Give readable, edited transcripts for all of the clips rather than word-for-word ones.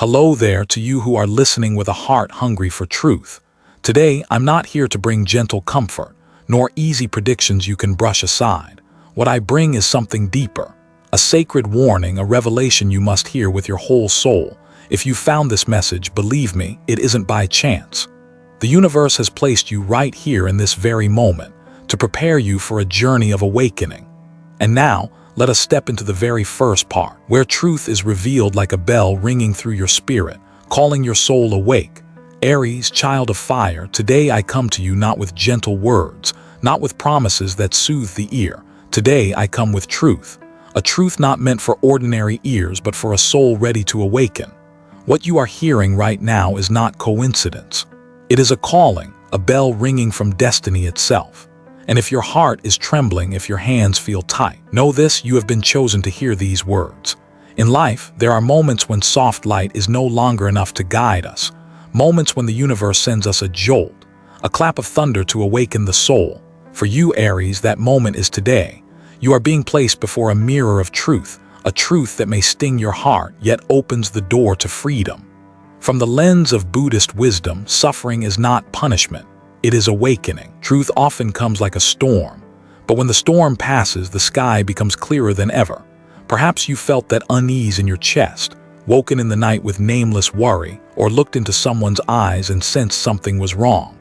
Hello there to you who are listening with a heart hungry for truth. Today, I'm not here to bring gentle comfort, nor easy predictions you can brush aside. What I bring is something deeper, a sacred warning, a revelation you must hear with your whole soul. If you found this message, believe me, it isn't by chance. The universe has placed you right here in this very moment to prepare you for a journey of awakening. And now, let us step into the very first part, where truth is revealed like a bell ringing through your spirit, calling your soul awake. Aries, child of fire, today I come to you not with gentle words, not with promises that soothe the ear. Today I come with truth, a truth not meant for ordinary ears but for a soul ready to awaken. What you are hearing right now is not coincidence. It is a calling, a bell ringing from destiny itself. And if your heart is trembling, if your hands feel tight, know this: you have been chosen to hear these words. In life, there are moments when soft light is no longer enough to guide us, moments when the universe sends us a jolt, a clap of thunder to awaken the soul. For you, Aries, that moment is today. You are being placed before a mirror of truth, a truth that may sting your heart, yet opens the door to freedom. From the lens of Buddhist wisdom, suffering is not punishment. It is awakening. Truth often comes like a storm, but when the storm passes, the sky becomes clearer than ever. Perhaps you felt that unease in your chest, woken in the night with nameless worry, or looked into someone's eyes and sensed something was wrong.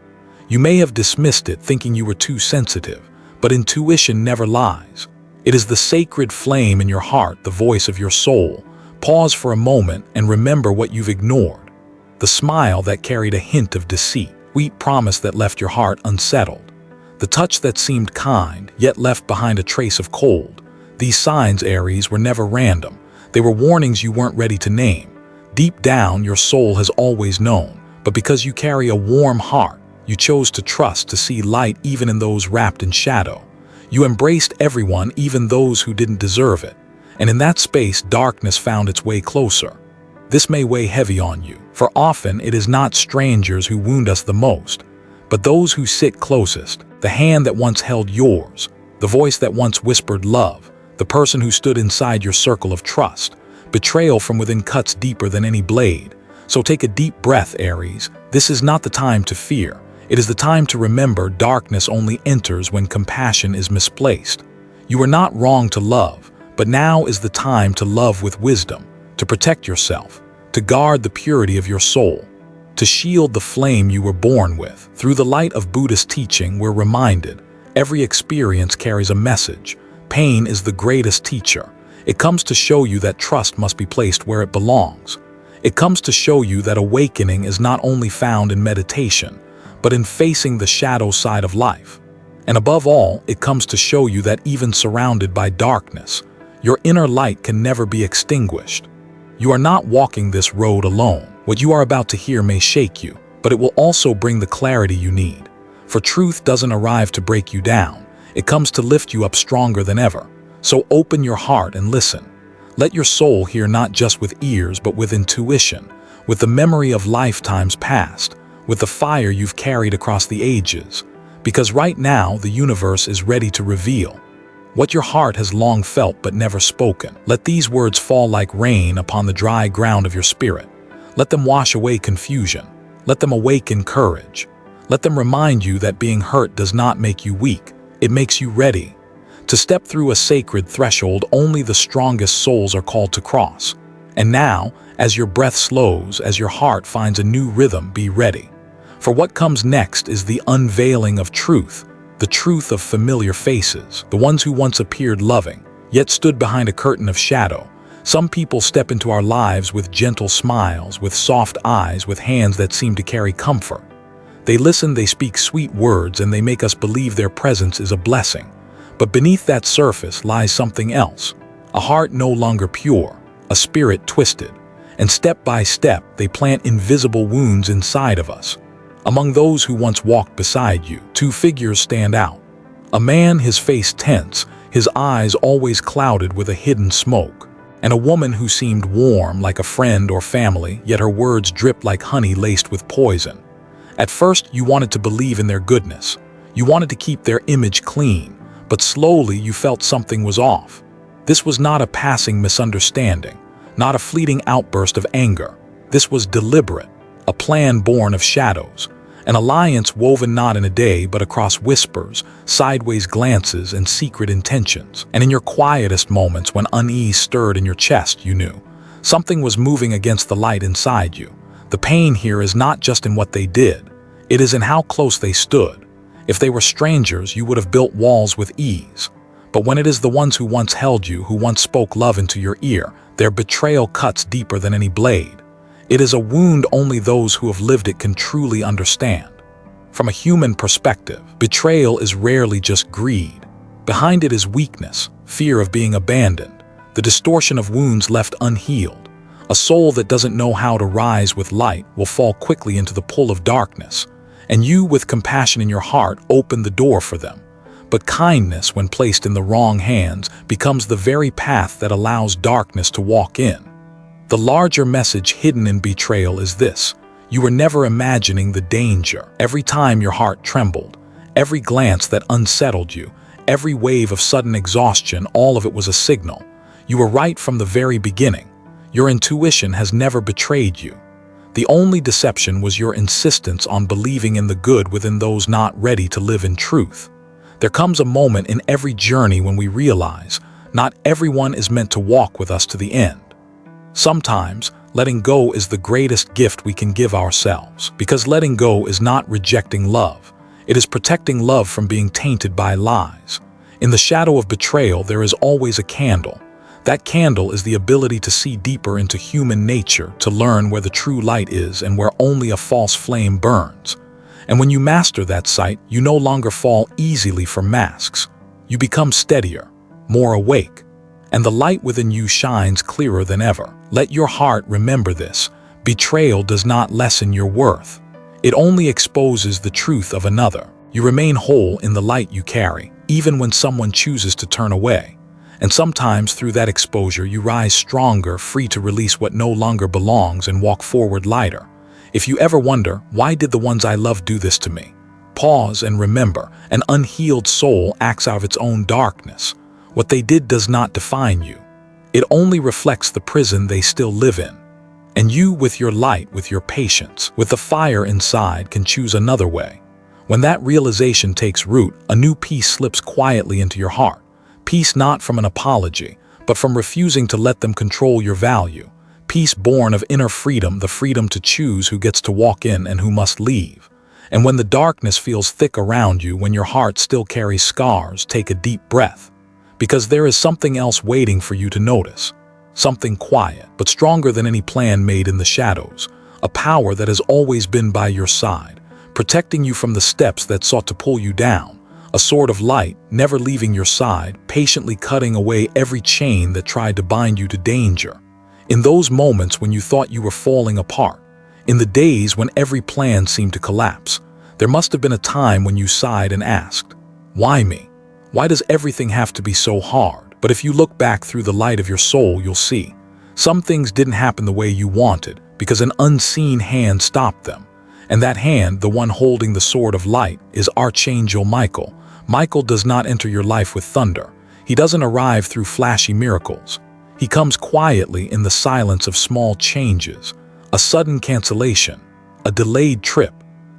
You may have dismissed it, thinking you were too sensitive, but intuition never lies. It is the sacred flame in your heart, the voice of your soul. Pause for a moment and remember what you've ignored. The smile that carried a hint of deceit, sweet promise that left your heart unsettled, the touch that seemed kind yet left behind a trace of cold. These signs, Aries, were never random. They were warnings you weren't ready to name. Deep down, your soul has always known, but because you carry a warm heart, you chose to trust, to see light even in those wrapped in shadow. You embraced everyone, even those who didn't deserve it. And in that space, darkness found its way closer. This may weigh heavy on you, for often it is not strangers who wound us the most, but those who sit closest, the hand that once held yours, the voice that once whispered love, the person who stood inside your circle of trust. Betrayal from within cuts deeper than any blade. So take a deep breath, Aries. This is not the time to fear. It is the time to remember darkness only enters when compassion is misplaced. You are not wrong to love, but now is the time to love with wisdom, to protect yourself, to guard the purity of your soul, to shield the flame you were born with. Through the light of Buddhist teaching, we're reminded every experience carries a message. Pain is the greatest teacher. It comes to show you that trust must be placed where it belongs. It comes to show you that awakening is not only found in meditation, but in facing the shadow side of life. And above all, it comes to show you that even surrounded by darkness, your inner light can never be extinguished. You are not walking this road alone. What you are about to hear may shake you, but it will also bring the clarity you need. For truth doesn't arrive to break you down. It comes to lift you up stronger than ever. So open your heart and listen. Let your soul hear not just with ears, but with intuition, with the memory of lifetimes past, with the fire you've carried across the ages. Because right now, the universe is ready to reveal what your heart has long felt but never spoken. Let these words fall like rain upon the dry ground of your spirit. Let them wash away confusion. Let them awaken courage. Let them remind you that being hurt does not make you weak. It makes you ready. To step through a sacred threshold only the strongest souls are called to cross. And now, as your breath slows, as your heart finds a new rhythm, be ready. For what comes next is the unveiling of truth. The truth of familiar faces, the ones who once appeared loving, yet stood behind a curtain of shadow. Some people step into our lives with gentle smiles, with soft eyes, with hands that seem to carry comfort. They listen, they speak sweet words, and they make us believe their presence is a blessing. But beneath that surface lies something else, a heart no longer pure, a spirit twisted. And step by step, they plant invisible wounds inside of us. Among those who once walked beside you, two figures stand out. A man, his face tense, his eyes always clouded with a hidden smoke. And a woman who seemed warm like a friend or family, yet her words dripped like honey laced with poison. At first, you wanted to believe in their goodness. You wanted to keep their image clean, but slowly you felt something was off. This was not a passing misunderstanding, not a fleeting outburst of anger. This was deliberate, a plan born of shadows, an alliance woven not in a day but across whispers, sideways glances, and secret intentions. And in your quietest moments, when unease stirred in your chest, you knew something was moving against the light inside you. The pain here is not just in what they did, it is in how close they stood. If they were strangers, you would have built walls with ease. But when it is the ones who once held you, who once spoke love into your ear, their betrayal cuts deeper than any blade. It is a wound only those who have lived it can truly understand. From a human perspective, betrayal is rarely just greed. Behind it is weakness, fear of being abandoned, the distortion of wounds left unhealed. A soul that doesn't know how to rise with light will fall quickly into the pull of darkness, and you, with compassion in your heart, open the door for them. But kindness, when placed in the wrong hands, becomes the very path that allows darkness to walk in. The larger message hidden in betrayal is this: you were never imagining the danger. Every time your heart trembled, every glance that unsettled you, every wave of sudden exhaustion, all of it was a signal. You were right from the very beginning. Your intuition has never betrayed you. The only deception was your insistence on believing in the good within those not ready to live in truth. There comes a moment in every journey when we realize not everyone is meant to walk with us to the end. Sometimes, letting go is the greatest gift we can give ourselves, because letting go is not rejecting love. It is protecting love from being tainted by lies. In the shadow of betrayal, there is always a candle. That candle is the ability to see deeper into human nature, to learn where the true light is and where only a false flame burns. And when you master that sight, you no longer fall easily for masks. You become steadier, more awake, and the light within you shines clearer than ever. Let your heart remember this: betrayal does not lessen your worth. It only exposes the truth of another. You remain whole in the light you carry, even when someone chooses to turn away. And sometimes through that exposure you rise stronger, free to release what no longer belongs and walk forward lighter. If you ever wonder, why did the ones I love do this to me? Pause and remember, an unhealed soul acts out of its own darkness. What they did does not define you. It only reflects the prison they still live in. And you, with your light, with your patience, with the fire inside, can choose another way. When that realization takes root, a new peace slips quietly into your heart. Peace not from an apology, but from refusing to let them control your value. Peace born of inner freedom, the freedom to choose who gets to walk in and who must leave. And when the darkness feels thick around you, when your heart still carries scars, take a deep breath. Because there is something else waiting for you to notice. Something quiet, but stronger than any plan made in the shadows. A power that has always been by your side, protecting you from the steps that sought to pull you down. A sword of light, never leaving your side, patiently cutting away every chain that tried to bind you to danger. In those moments when you thought you were falling apart, in the days when every plan seemed to collapse, there must have been a time when you sighed and asked, "Why me? Why does everything have to be so hard?" But if you look back through the light of your soul, you'll see some things didn't happen the way you wanted because an unseen hand stopped them. And that hand, the one holding the sword of light, is Archangel Michael. Michael does not enter your life with thunder. He doesn't arrive through flashy miracles. He comes quietly in the silence of small changes, a sudden cancellation, a delayed trip,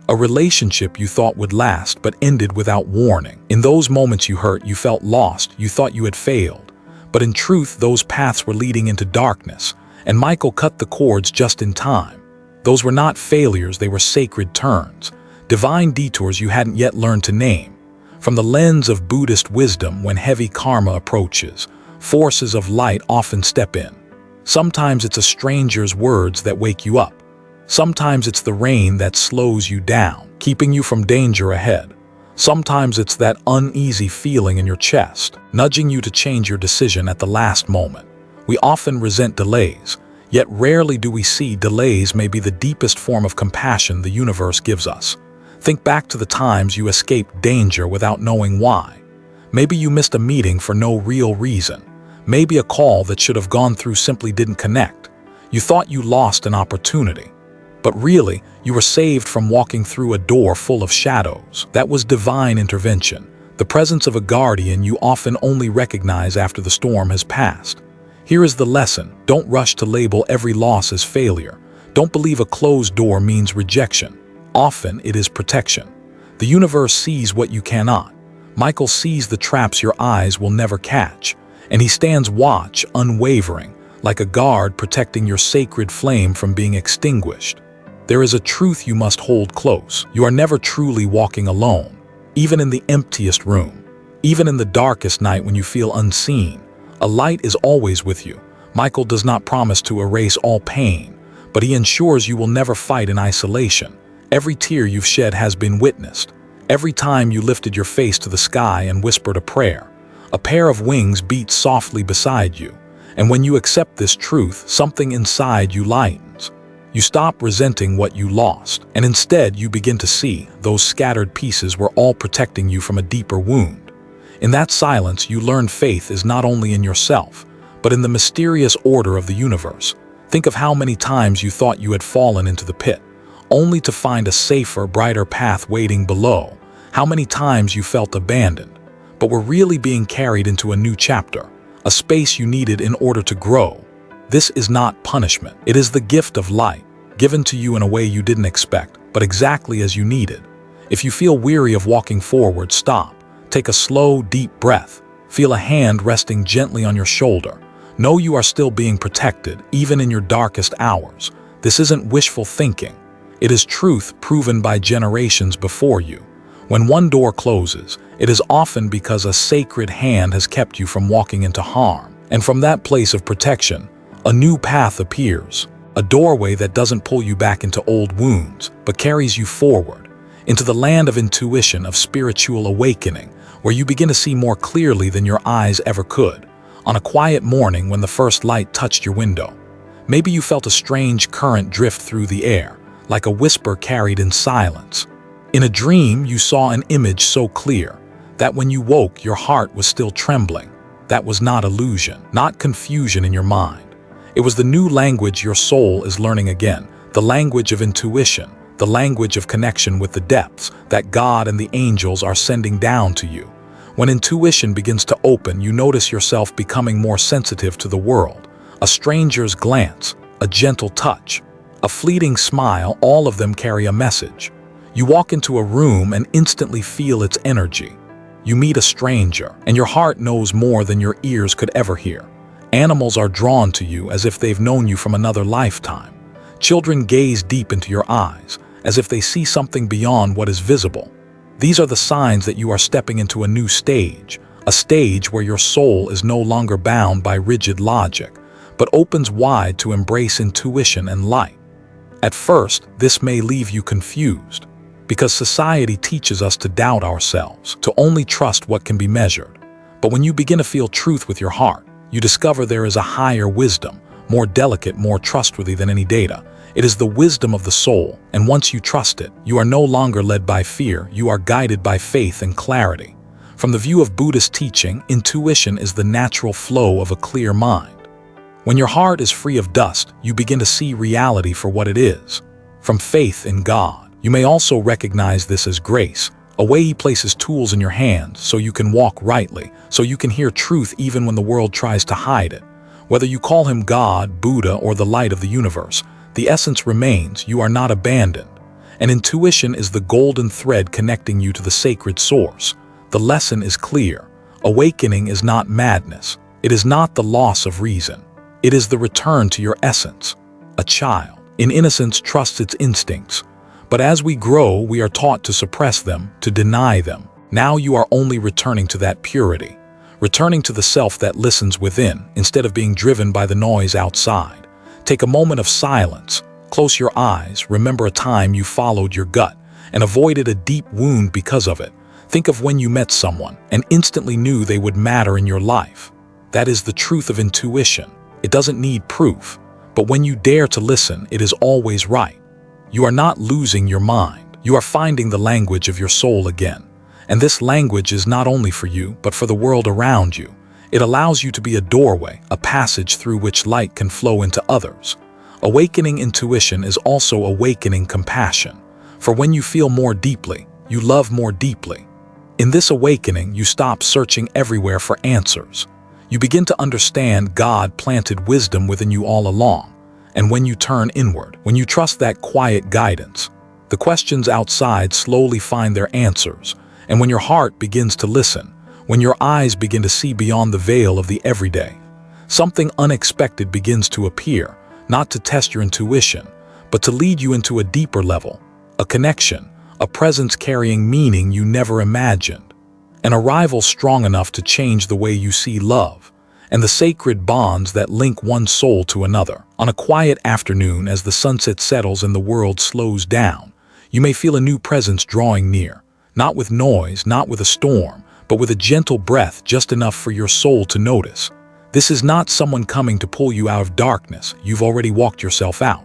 a relationship you thought would last but ended without warning. In those moments you hurt, you felt lost, you thought you had failed. But in truth, those paths were leading into darkness, and Michael cut the cords just in time. Those were not failures, they were sacred turns, divine detours you hadn't yet learned to name. From the lens of Buddhist wisdom, when heavy karma approaches, forces of light often step in. Sometimes it's a stranger's words that wake you up. Sometimes it's the rain that slows you down, keeping you from danger ahead. Sometimes it's that uneasy feeling in your chest, nudging you to change your decision at the last moment. We often resent delays, yet rarely do we see delays may be the deepest form of compassion the universe gives us. Think back to the times you escaped danger without knowing why. Maybe you missed a meeting for no real reason. Maybe a call that should have gone through simply didn't connect. You thought you lost an opportunity. But really, you were saved from walking through a door full of shadows. That was divine intervention, the presence of a guardian you often only recognize after the storm has passed. Here is the lesson: don't rush to label every loss as failure. Don't believe a closed door means rejection. Often it is protection. The universe sees what you cannot. Michael sees the traps your eyes will never catch, and he stands watch, unwavering, like a guard protecting your sacred flame from being extinguished. There is a truth you must hold close. You are never truly walking alone, even in the emptiest room. Even in the darkest night when you feel unseen, a light is always with you. Michael does not promise to erase all pain, but he ensures you will never fight in isolation. Every tear you've shed has been witnessed. Every time you lifted your face to the sky and whispered a prayer, a pair of wings beat softly beside you. And when you accept this truth, something inside you lightens. You stop resenting what you lost, and instead you begin to see those scattered pieces were all protecting you from a deeper wound. In that silence, you learn faith is not only in yourself, but in the mysterious order of the universe. Think of how many times you thought you had fallen into the pit, only to find a safer, brighter path waiting below. How many times you felt abandoned, but were really being carried into a new chapter, a space you needed in order to grow. This is not punishment. It is the gift of light, given to you in a way you didn't expect, but exactly as you needed. If you feel weary of walking forward, stop. Take a slow, deep breath. Feel a hand resting gently on your shoulder. Know you are still being protected, even in your darkest hours. This isn't wishful thinking. It is truth proven by generations before you. When one door closes, it is often because a sacred hand has kept you from walking into harm. And from that place of protection, a new path appears. A doorway that doesn't pull you back into old wounds, but carries you forward, into the land of intuition, of spiritual awakening, where you begin to see more clearly than your eyes ever could. On a quiet morning when the first light touched your window, maybe you felt a strange current drift through the air, like a whisper carried in silence. In a dream, you saw an image so clear that when you woke, your heart was still trembling. That was not illusion, not confusion in your mind. It was the new language your soul is learning again, the language of intuition, the language of connection with the depths that God and the angels are sending down to you. When intuition begins to open, you notice yourself becoming more sensitive to the world. A stranger's glance, a gentle touch, a fleeting smile, all of them carry a message. You walk into a room and instantly feel its energy. You meet a stranger, and your heart knows more than your ears could ever hear. Animals are drawn to you as if they've known you from another lifetime. Children gaze deep into your eyes, as if they see something beyond what is visible. These are the signs that you are stepping into a new stage, a stage where your soul is no longer bound by rigid logic, but opens wide to embrace intuition and light. At first, this may leave you confused, because society teaches us to doubt ourselves, to only trust what can be measured. But when you begin to feel truth with your heart, you discover there is a higher wisdom, more delicate, more trustworthy than any data. It is the wisdom of the soul, and once you trust it, you are no longer led by fear, you are guided by faith and clarity. From the view of Buddhist teaching, intuition is the natural flow of a clear mind. When your heart is free of dust, you begin to see reality for what it is, from faith in God. You may also recognize this as grace, a way He places tools in your hands so you can walk rightly, so you can hear truth even when the world tries to hide it. Whether you call Him God, Buddha, or the light of the universe, the essence remains: you are not abandoned. And intuition is the golden thread connecting you to the sacred source. The lesson is clear. Awakening is not madness. It is not the loss of reason. It is the return to your essence. A child, in innocence, trusts its instincts. But as we grow, we are taught to suppress them, to deny them. Now you are only returning to that purity, returning to the self that listens within, instead of being driven by the noise outside. Take a moment of silence, close your eyes, remember a time you followed your gut and avoided a deep wound because of it. Think of when you met someone and instantly knew they would matter in your life. That is the truth of intuition. It doesn't need proof, but when you dare to listen, it is always right. You are not losing your mind. You are finding the language of your soul again. And this language is not only for you, but for the world around you. It allows you to be a doorway, a passage through which light can flow into others. Awakening intuition is also awakening compassion. For when you feel more deeply, you love more deeply. In this awakening, you stop searching everywhere for answers. You begin to understand God planted wisdom within you all along. And when you turn inward, when you trust that quiet guidance, the questions outside slowly find their answers. And when your heart begins to listen, when your eyes begin to see beyond the veil of the everyday, something unexpected begins to appear, not to test your intuition, but to lead you into a deeper level, a connection, a presence carrying meaning you never imagined, an arrival strong enough to change the way you see love, and the sacred bonds that link one soul to another. On a quiet afternoon, as the sunset settles and the world slows down, you may feel a new presence drawing near, not with noise, not with a storm, but with a gentle breath just enough for your soul to notice. This is not someone coming to pull you out of darkness. You've already walked yourself out.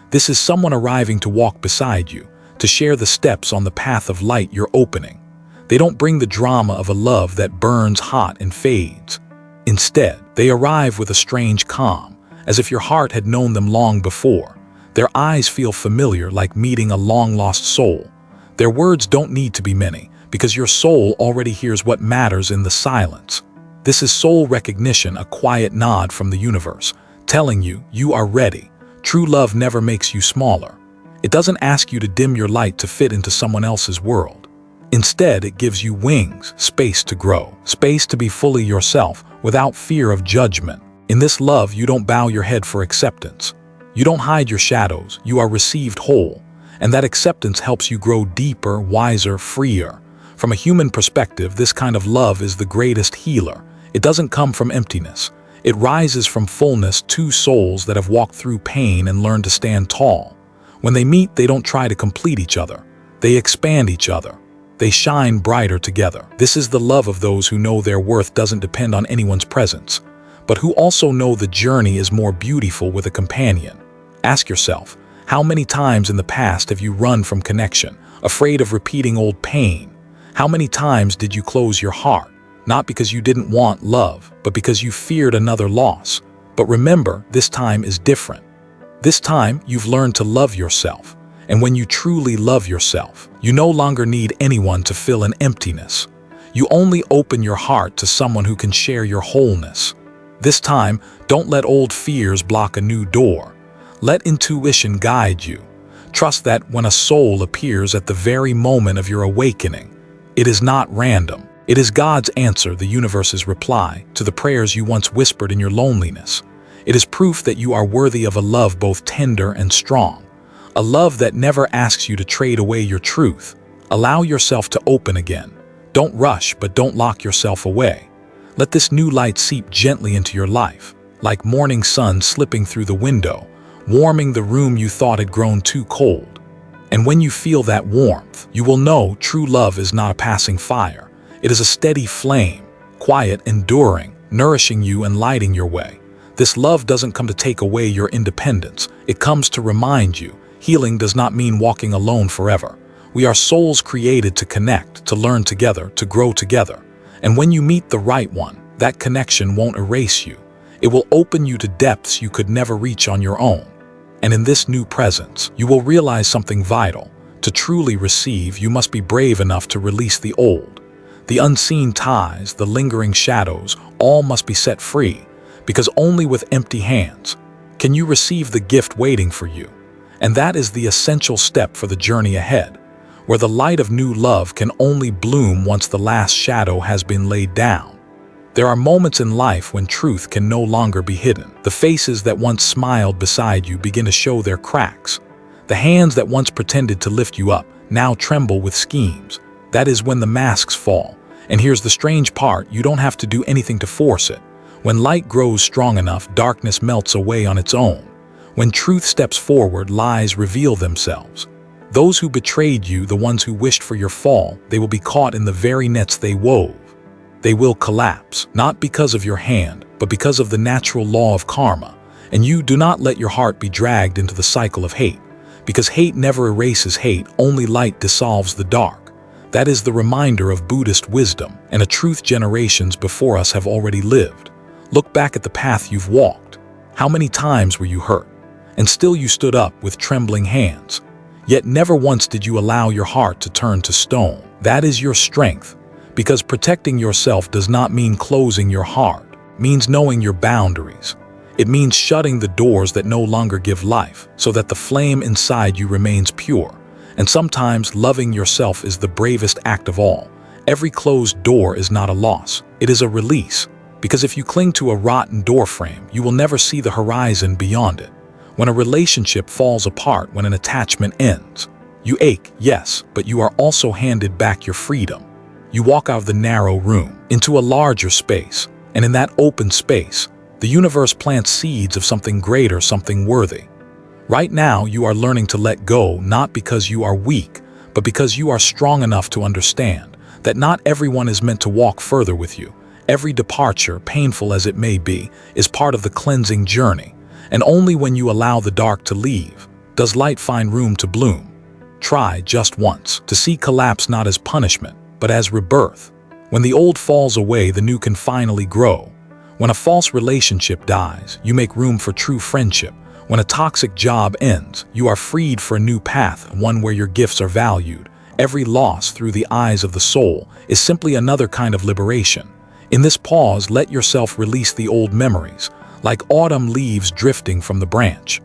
This is someone arriving to walk beside you, to share the steps on the path of light you're opening. They don't bring the drama of a love that burns hot and fades. Instead, they arrive with a strange calm, as if your heart had known them long before. Their eyes feel familiar, like meeting a long-lost soul. Their words don't need to be many, because your soul already hears what matters in the silence. This is soul recognition, a quiet nod from the universe, telling you you are ready. True love never makes you smaller. It doesn't ask you to dim your light to fit into someone else's world. Instead, it gives you wings, space to grow, space to be fully yourself without fear of judgment. In this love, you don't bow your head for acceptance. You don't hide your shadows, you are received whole. And that acceptance helps you grow deeper, wiser, freer. From a human perspective, this kind of love is the greatest healer. It doesn't come from emptiness. It rises from fullness, two souls that have walked through pain and learned to stand tall. When they meet, they don't try to complete each other. They expand each other. They shine brighter together. This is the love of those who know their worth doesn't depend on anyone's presence, but who also know the journey is more beautiful with a companion. Ask yourself, how many times in the past have you run from connection, afraid of repeating old pain? How many times did you close your heart, not because you didn't want love, but because you feared another loss? But remember, this time is different. This time, you've learned to love yourself. And when you truly love yourself, you no longer need anyone to fill an emptiness. You only open your heart to someone who can share your wholeness. This time, don't let old fears block a new door. Let intuition guide you. Trust that when a soul appears at the very moment of your awakening, it is not random. It is God's answer, the universe's reply, to the prayers you once whispered in your loneliness. It is proof that you are worthy of a love both tender and strong. A love that never asks you to trade away your truth. Allow yourself to open again. Don't rush, but don't lock yourself away. Let this new light seep gently into your life, like morning sun slipping through the window, warming the room you thought had grown too cold. And when you feel that warmth, you will know true love is not a passing fire. It is a steady flame, quiet, enduring, nourishing you and lighting your way. This love doesn't come to take away your independence. It comes to remind you. Healing does not mean walking alone forever. We are souls created to connect, to learn together, to grow together. And when you meet the right one, that connection won't erase you. It will open you to depths you could never reach on your own. And in this new presence, you will realize something vital. To truly receive, you must be brave enough to release the old. The unseen ties, the lingering shadows, all must be set free, because only with empty hands can you receive the gift waiting for you. And that is the essential step for the journey ahead, where the light of new love can only bloom once the last shadow has been laid down. There are moments in life when truth can no longer be hidden. The faces that once smiled beside you begin to show their cracks. The hands that once pretended to lift you up now tremble with schemes. That is when the masks fall. And here's the strange part, you don't have to do anything to force it. When light grows strong enough, darkness melts away on its own. When truth steps forward, lies reveal themselves. Those who betrayed you, the ones who wished for your fall, they will be caught in the very nets they wove. They will collapse, not because of your hand, but because of the natural law of karma. And you do not let your heart be dragged into the cycle of hate, because hate never erases hate, only light dissolves the dark. That is the reminder of Buddhist wisdom, and a truth generations before us have already lived. Look back at the path you've walked. How many times were you hurt? And still you stood up with trembling hands. Yet never once did you allow your heart to turn to stone. That is your strength, because protecting yourself does not mean closing your heart, it means knowing your boundaries. It means shutting the doors that no longer give life, so that the flame inside you remains pure. And sometimes loving yourself is the bravest act of all. Every closed door is not a loss, it is a release. Because if you cling to a rotten doorframe, you will never see the horizon beyond it. When a relationship falls apart, when an attachment ends, you ache, yes, but you are also handed back your freedom. You walk out of the narrow room into a larger space, and in that open space, the universe plants seeds of something greater, something worthy. Right now, you are learning to let go, not because you are weak, but because you are strong enough to understand that not everyone is meant to walk further with you. Every departure, painful as it may be, is part of the cleansing journey, and only when you allow the dark to leave does light find room to bloom. Try just once to see collapse not as punishment, but as rebirth. When the old falls away, the new can finally grow. When a false relationship dies, you make room for true friendship. When a toxic job ends, you are freed for a new path, one where your gifts are valued. Every loss through the eyes of the soul is simply another kind of liberation. In this pause, let yourself release the old memories, like autumn leaves drifting from the branch.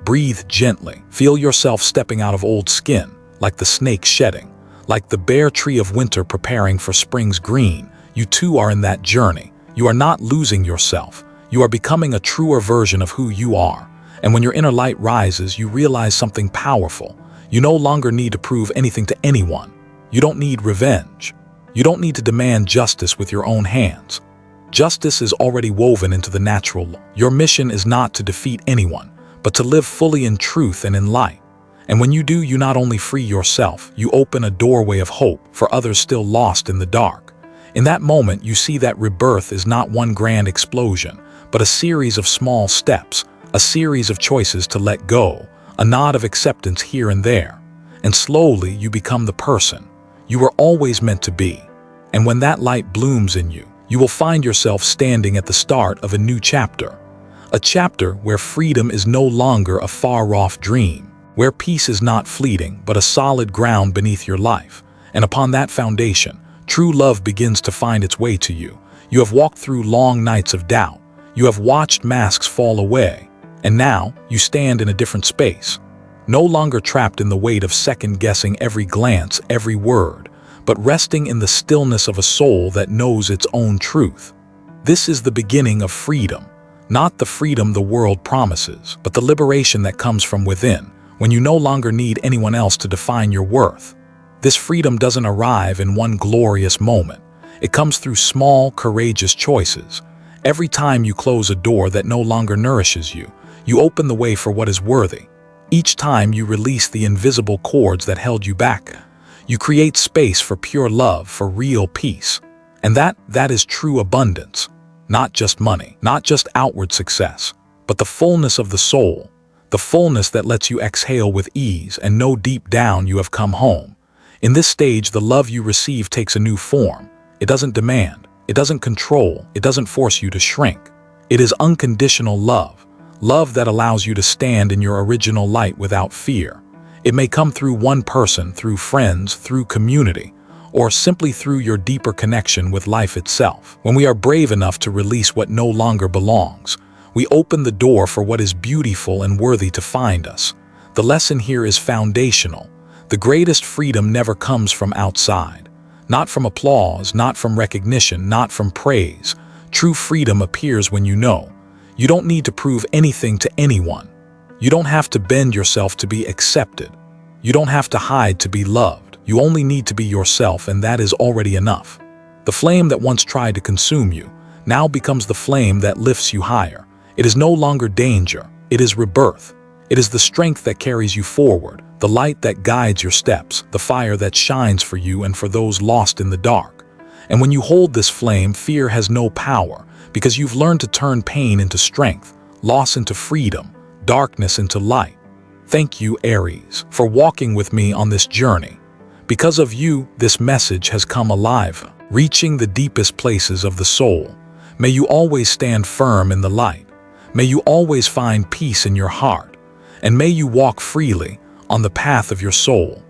Breathe gently. Feel yourself stepping out of old skin, like the snake shedding, like the bare tree of winter preparing for spring's green. You too are in that journey. You are not losing yourself. You are becoming a truer version of who you are. And when your inner light rises, you realize something powerful. You no longer need to prove anything to anyone. You don't need revenge. You don't need to demand justice with your own hands. Justice is already woven into the natural law. Your mission is not to defeat anyone, but to live fully in truth and in light. And when you do, you not only free yourself, you open a doorway of hope for others still lost in the dark. In that moment, you see that rebirth is not one grand explosion, but a series of small steps, a series of choices to let go, a nod of acceptance here and there. And slowly, you become the person you were always meant to be. And when that light blooms in you, you will find yourself standing at the start of a new chapter. A chapter where freedom is no longer a far-off dream, where peace is not fleeting but a solid ground beneath your life. And upon that foundation, true love begins to find its way to you. You have walked through long nights of doubt. You have watched masks fall away. And now, you stand in a different space. No longer trapped in the weight of second-guessing every glance, every word, but resting in the stillness of a soul that knows its own truth. This is the beginning of freedom. Not the freedom the world promises, but the liberation that comes from within, when you no longer need anyone else to define your worth. This freedom doesn't arrive in one glorious moment. It comes through small, courageous choices. Every time you close a door that no longer nourishes you, you open the way for what is worthy. Each time you release the invisible cords that held you back, you create space for pure love, for real peace. And that is true abundance. Not just money, not just outward success, but the fullness of the soul, the fullness that lets you exhale with ease and know deep down you have come home. In this stage, the love you receive takes a new form. It doesn't demand, it doesn't control, it doesn't force you to shrink. It is unconditional love. Love that allows you to stand in your original light without fear. It may come through one person, through friends, through community, or simply through your deeper connection with life itself. When we are brave enough to release what no longer belongs, we open the door for what is beautiful and worthy to find us. The lesson here is foundational. The greatest freedom never comes from outside. Not from applause, not from recognition, not from praise. True freedom appears when you know. You don't need to prove anything to anyone. You don't have to bend yourself to be accepted. You don't have to hide to be loved. You only need to be yourself, and that is already enough. The flame that once tried to consume you now becomes the flame that lifts you higher. It is no longer danger. It is rebirth. It is the strength that carries you forward, the light that guides your steps, the fire that shines for you and for those lost in the dark. And when you hold this flame, fear has no power, because you've learned to turn pain into strength, loss into freedom, darkness into light. Thank you, Aries, for walking with me on this journey. Because of you, this message has come alive, reaching the deepest places of the soul. May you always stand firm in the light. May you always find peace in your heart. And may you walk freely on the path of your soul.